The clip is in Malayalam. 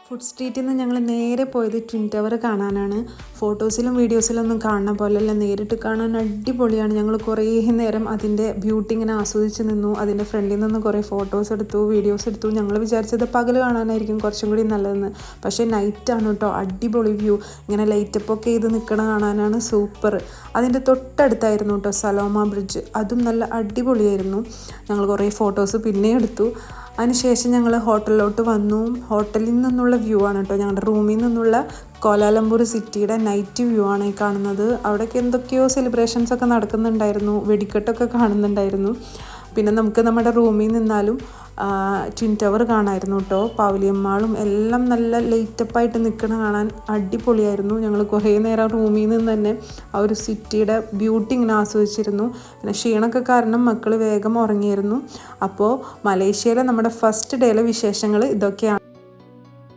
ഫുഡ് സ്ട്രീറ്റിൽ നിന്ന് ഞങ്ങൾ നേരെ പോയത് ട്വിൻ ടവർ കാണാനാണ്. ഫോട്ടോസിലും വീഡിയോസിലൊന്നും കാണുന്ന പോലെയല്ല, നേരിട്ട് കാണാൻ അടിപൊളിയാണ്. ഞങ്ങൾ കുറേ നേരം അതിൻ്റെ ബ്യൂട്ടി ഇങ്ങനെ ആസ്വദിച്ച് നിന്നു. അതിൻ്റെ ഫ്രണ്ടിൽ നിന്ന് കുറേ ഫോട്ടോസ് എടുത്തു, വീഡിയോസ് എടുത്തു. ഞങ്ങൾ വിചാരിച്ചത് പകൽ കാണാനായിരിക്കും കുറച്ചും കൂടി നല്ലതെന്ന്. പക്ഷേ നൈറ്റാണ് കേട്ടോ. അടിപൊളി വ്യൂ, ഇങ്ങനെ ലൈറ്റപ്പൊക്കെ ചെയ്ത് നിൽക്കണ കാണാനാണ് സൂപ്പർ. അതിൻ്റെ തൊട്ടടുത്തായിരുന്നു കേട്ടോ സലോമ ബ്രിഡ്ജ്, അതും നല്ല അടിപൊളിയായിരുന്നു. ഞങ്ങൾ കുറേ ഫോട്ടോസ് പിന്നെ എടുത്തു. അതിനുശേഷം ഞങ്ങൾ ഹോട്ടലിലോട്ട് വന്നു. ഹോട്ടലിൽ നിന്നുള്ള വ്യൂ ആണ് കേട്ടോ, ഞങ്ങളുടെ റൂമിൽ നിന്നുള്ള കോലാലംപൂർ സിറ്റിയുടെ നൈറ്റ് വ്യൂ ആണ് ഈ കാണുന്നത്. അവിടെയൊക്കെ എന്തൊക്കെയോ സെലിബ്രേഷൻസ് ഒക്കെ നടക്കുന്നുണ്ടായിരുന്നു, വെടിക്കെട്ടൊക്കെ കാണുന്നുണ്ടായിരുന്നു. പിന്നെ നമുക്ക് നമ്മുടെ റൂമിൽ നിന്നാലും ട്വിൻ ടവർ കാണാമായിരുന്നു കേട്ടോ. പവലിയൻ മാളും എല്ലാം നല്ല ലൈറ്റപ്പായിട്ട് നിൽക്കണ കാണാൻ അടിപൊളിയായിരുന്നു. ഞങ്ങൾ കുറേ നേരം റൂമിൽ നിന്ന് തന്നെ ആ ഒരു സിറ്റിയുടെ ബ്യൂട്ടി ഇങ്ങനെ ആസ്വദിച്ചിരുന്നു. പിന്നെ ക്ഷീണമൊക്കെ കാരണം മക്കൾ വേഗം ഉറങ്ങിയിരുന്നു. അപ്പോൾ മലേഷ്യയിലെ നമ്മുടെ ഫസ്റ്റ് ഡേയിലെ വിശേഷങ്ങൾ ഇതൊക്കെയാണ്.